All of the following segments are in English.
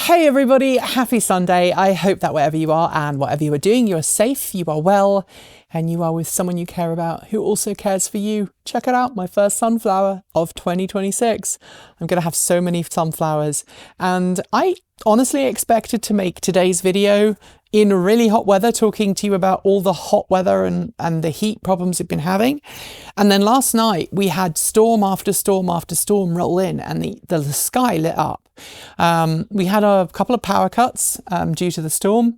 Hey everybody, happy Sunday. I hope that wherever you are and whatever you are doing, you are safe, you are well, and you are with someone you care about who also cares for you. Check it out, my first sunflower of 2026. I'm going to have so many sunflowers, and I honestly expected to make today's video in really hot weather, talking to you about all the hot weather and the heat problems we've been having. And then last night we had storm after storm after storm roll in, and the sky lit up. We had a couple of power cuts due to the storm.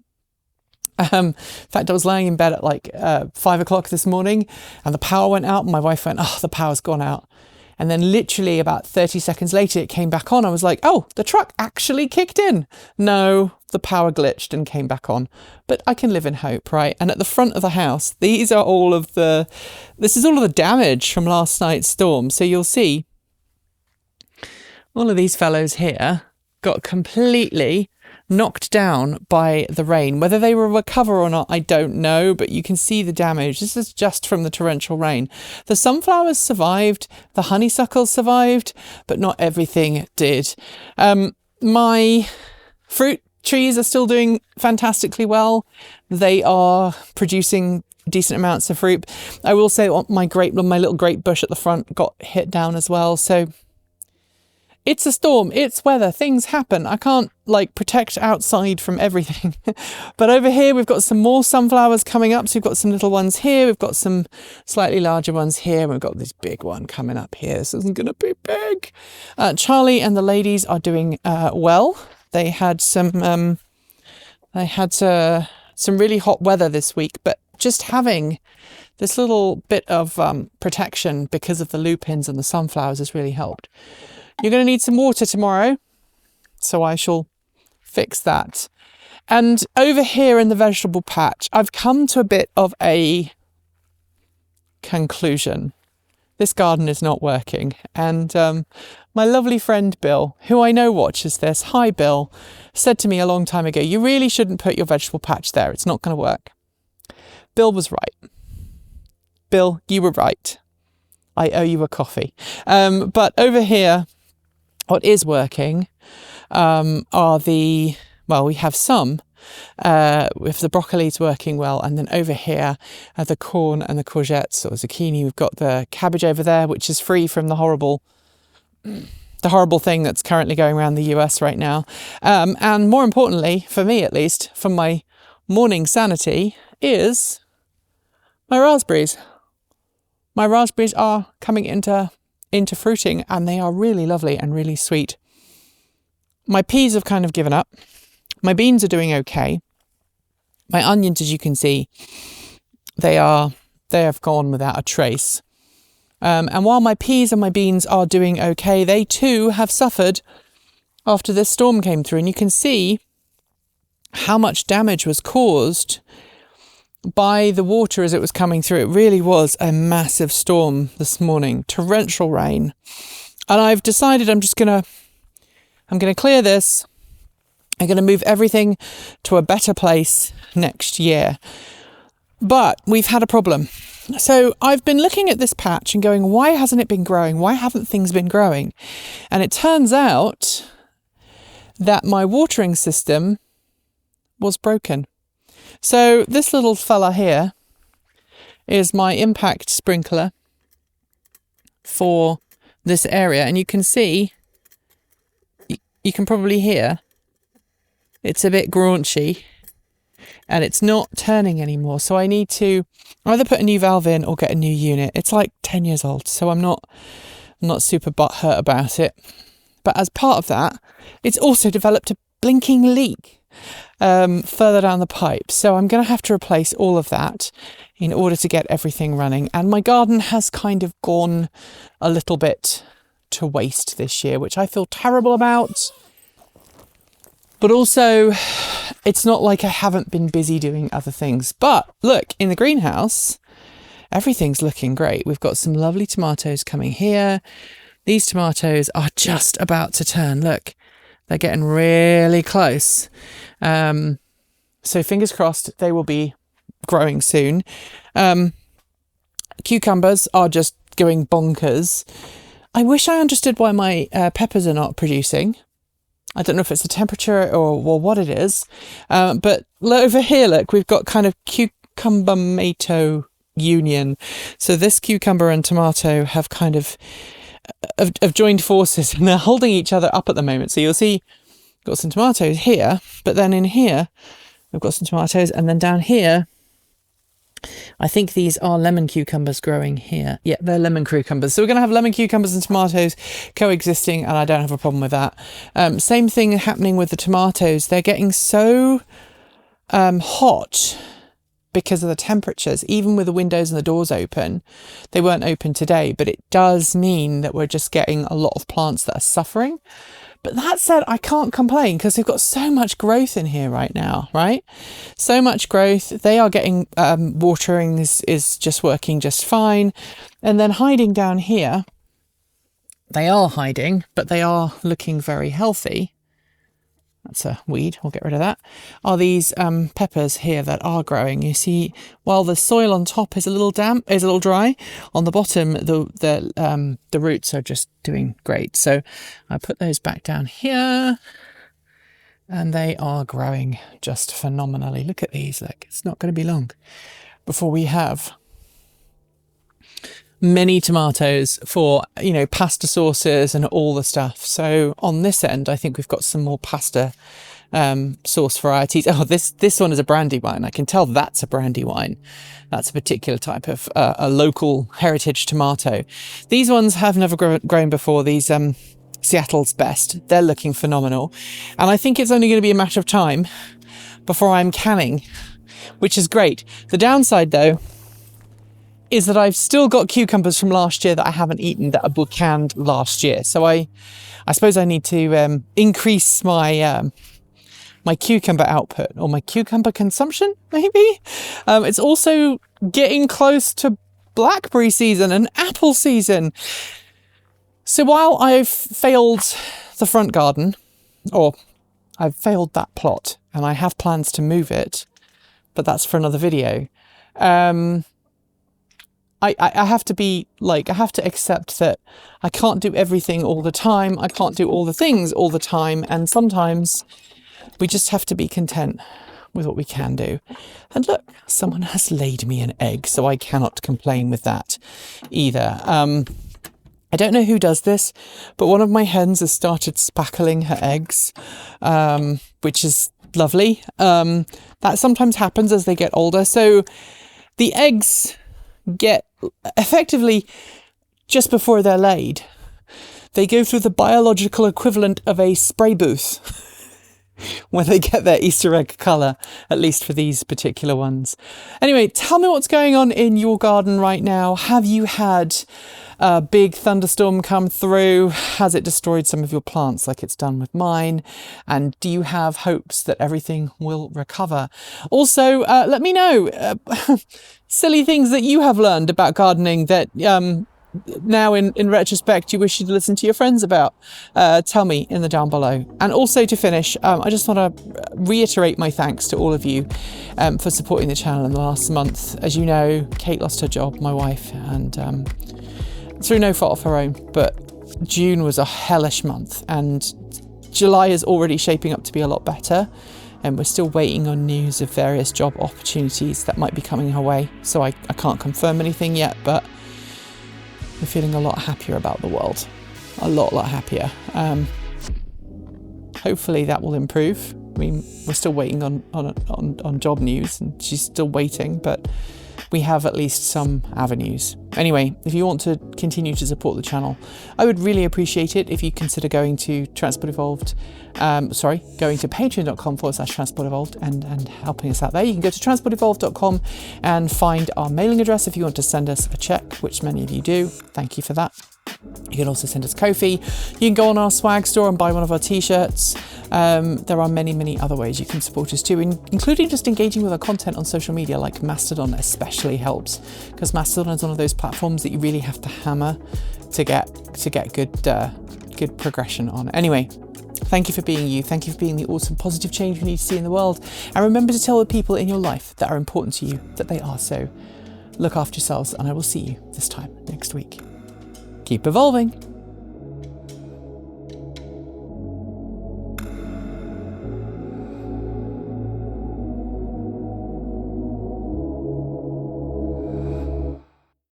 In fact, I was lying in bed at like 5 o'clock this morning and the power went out, and my wife went, "Oh, the power's gone out." And then literally about 30 seconds later, it came back on. I was like, oh, the truck actually kicked in. No, the power glitched and came back on. But I can live in hope, right? And at the front of the house, this is all of the damage from last night's storm. So you'll see all of these fellows here got completely knocked down by the rain. Whether they will recover or not, I don't know, but you can see the damage. This is just from the torrential rain. The sunflowers survived, the honeysuckles survived, but not everything did. My fruit trees are still doing fantastically well. They are producing decent amounts of fruit. I will say my little grape bush at the front got hit down as well. So it's a storm, it's weather, things happen. I can't protect outside from everything. But over here, we've got some more sunflowers coming up. So we've got some little ones here. We've got some slightly larger ones here. And we've got this big one coming up here. This isn't going to be big. Charlie and the ladies are doing well. They had some really hot weather this week, but just having this little bit of protection because of the lupins and the sunflowers has really helped. You're going to need some water tomorrow, so I shall fix that. And over here in the vegetable patch, I've come to a bit of a conclusion. This garden is not working. And my lovely friend Bill, who I know watches this, hi Bill, said to me a long time ago, you really shouldn't put your vegetable patch there. It's not going to work. Bill was right. Bill, you were right. I owe you a coffee. But over here, what is working we have some, with the broccoli's working well. And then over here, the corn and the courgettes or zucchini, we've got the cabbage over there, which is free from the horrible thing that's currently going around the US right now. And more importantly, for me at least, for my morning sanity, is my raspberries. My raspberries are coming into fruiting, and they are really lovely and really sweet. My peas have kind of given up. My beans are doing okay. My onions, as you can see, they have gone without a trace. And while my peas and my beans are doing okay, they too have suffered after this storm came through. And you can see how much damage was caused by the water as it was coming through. It really was a massive storm this morning, torrential rain. And I've decided I'm going to clear this. I'm going to move everything to a better place next year. But we've had a problem. So I've been looking at this patch and going, why hasn't it been growing? Why haven't things been growing? And it turns out that my watering system was broken. So this little fella here is my impact sprinkler for this area. And you can see, you can probably hear, it's a bit graunchy and it's not turning anymore. So I need to either put a new valve in or get a new unit. It's like 10 years old, so I'm not super butthurt about it. But as part of that, it's also developed a blinking leak further down the pipe. So I'm going to have to replace all of that in order to get everything running. And my garden has kind of gone a little bit to waste this year, which I feel terrible about. But also, it's not like I haven't been busy doing other things. But look, in the greenhouse, everything's looking great. We've got some lovely tomatoes coming here. These tomatoes are just about to turn. Look, they're getting really close. So fingers crossed they will be growing soon. Cucumbers are just going bonkers. I wish I understood why my peppers are not producing. I don't know if it's the temperature or what it is. But over here, look, we've got kind of cucumber-mato union. So this cucumber and tomato have kind of joined forces, and they're holding each other up at the moment. So you'll see got some tomatoes here, but then in here we've got some tomatoes, and then down here I think these are lemon cucumbers growing here. Yeah, they're lemon cucumbers. So we're going to have lemon cucumbers and tomatoes coexisting, and I don't have a problem with that. Same thing happening with the tomatoes. They're getting so hot because of the temperatures, even with the windows and the doors open. They weren't open today, but it does mean that we're just getting a lot of plants that are suffering. But that said, I can't complain because we've got so much growth in here right now, right? So much growth. They are getting watering is just working just fine. And then hiding down here, they are hiding, but they are looking very healthy. That's a weed, we'll get rid of that. Are these peppers here that are growing. You see, while the soil on top is a little damp, is a little dry, on the bottom the roots are just doing great. So I put those back down here, and they are growing just phenomenally. Look at these, look, it's not going to be long before we have many tomatoes for, you know, pasta sauces and all the stuff. So on this end, I think we've got some more pasta sauce varieties. Oh, this one is a brandy wine. I can tell that's a brandy wine. That's a particular type of a local heritage tomato. These ones have never grown before. These Seattle's Best. They're looking phenomenal. And I think it's only going to be a matter of time before I'm canning, which is great. The downside though is that I've still got cucumbers from last year that I haven't eaten that were canned last year. So I suppose I need to increase my my cucumber output, or my cucumber consumption, maybe. It's also getting close to blackberry season and apple season. So while I've failed the front garden, or I've failed that plot, and I have plans to move it, but that's for another video. I have to be like, I have to accept that I can't do everything all the time. I can't do all the things all the time. And sometimes we just have to be content with what we can do. And look, someone has laid me an egg, so I cannot complain with that either. I don't know who does this, but one of my hens has started spackling her eggs, which is lovely. That sometimes happens as they get older. So the eggs get effectively, just before they're laid, they go through the biological equivalent of a spray booth where they get their Easter egg colour, at least for these particular ones. Anyway, tell me what's going on in your garden right now. Have you had a big thunderstorm come through? Has it destroyed some of your plants like it's done with mine? And do you have hopes that everything will recover? Also, let me know silly things that you have learned about gardening that now in retrospect you wish you'd listen to your friends about. Tell me in the down below. And also, to finish, I just want to reiterate my thanks to all of you for supporting the channel in the last month. As you know, Kate lost her job, my wife, and through no fault of her own, but June was a hellish month, and July is already shaping up to be a lot better, and we're still waiting on news of various job opportunities that might be coming her way. So I can't confirm anything yet, but we're feeling a lot happier about the world. A lot happier. Hopefully that will improve. I mean, we're still waiting on job news, and she's still waiting, but we have at least some avenues. Anyway, if you want to continue to support the channel, I would really appreciate it if you consider going to Transport going to patreon.com/transportevolved and helping us out there. You can go to transportevolved.com and find our mailing address if you want to send us a check, which many of you do. Thank you for that. You can also send us Ko-fi. You can go on our swag store and buy one of our t-shirts. There are many other ways you can support us too, including just engaging with our content on social media, like Mastodon especially helps, because Mastodon is one of those platforms that you really have to hammer to get good progression on. Anyway, thank you for being you. Thank you for being the awesome positive change we need to see in the world. And remember to tell the people in your life that are important to you that they are so. Look after yourselves, and I will see you this time next week. Keep evolving.